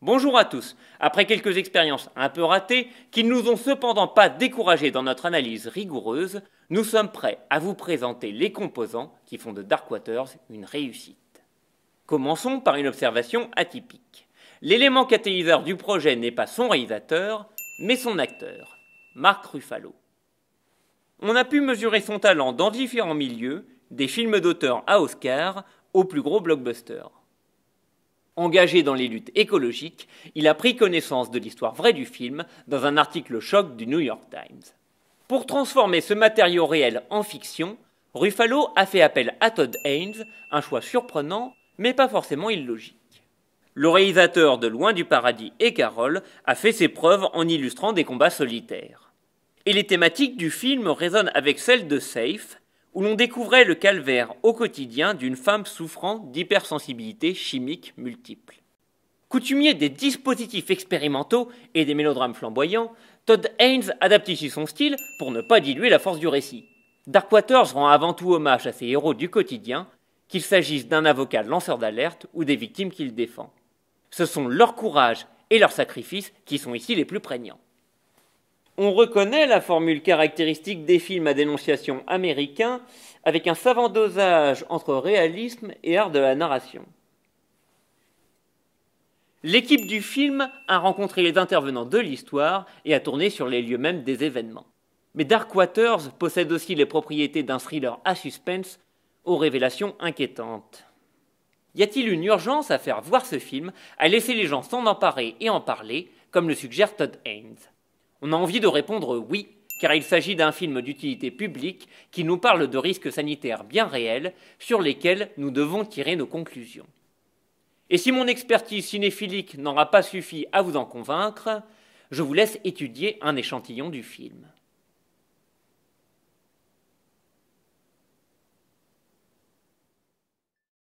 Bonjour à tous. Après quelques expériences un peu ratées, qui ne nous ont cependant pas découragés dans notre analyse rigoureuse, nous sommes prêts à vous présenter les composants qui font de Dark Waters une réussite. Commençons par une observation atypique. L'élément catalyseur du projet n'est pas son réalisateur, mais son acteur, Mark Ruffalo. On a pu mesurer son talent dans différents milieux, des films d'auteur à Oscar aux plus gros blockbusters. Engagé dans les luttes écologiques, il a pris connaissance de l'histoire vraie du film dans un article choc du New York Times. Pour transformer ce matériau réel en fiction, Ruffalo a fait appel à Todd Haynes, un choix surprenant, mais pas forcément illogique. Le réalisateur de Loin du paradis et Carol a fait ses preuves en illustrant des combats solitaires. Et les thématiques du film résonnent avec celles de Safe, où l'on découvrait le calvaire au quotidien d'une femme souffrant d'hypersensibilité chimique multiple. Coutumier des dispositifs expérimentaux et des mélodrames flamboyants, Todd Haynes adapte ici son style pour ne pas diluer la force du récit. Dark Waters rend avant tout hommage à ses héros du quotidien, qu'il s'agisse d'un avocat lanceur d'alerte ou des victimes qu'il défend. Ce sont leur courage et leurs sacrifices qui sont ici les plus prégnants. On reconnaît la formule caractéristique des films à dénonciation américains avec un savant dosage entre réalisme et art de la narration. L'équipe du film a rencontré les intervenants de l'histoire et a tourné sur les lieux mêmes des événements. Mais Dark Waters possède aussi les propriétés d'un thriller à suspense aux révélations inquiétantes. Y a-t-il une urgence à faire voir ce film, à laisser les gens s'en emparer et en parler, comme le suggère Todd Haynes? On a envie de répondre oui, car il s'agit d'un film d'utilité publique qui nous parle de risques sanitaires bien réels sur lesquels nous devons tirer nos conclusions. Et si mon expertise cinéphilique n'aura pas suffi à vous en convaincre, je vous laisse étudier un échantillon du film.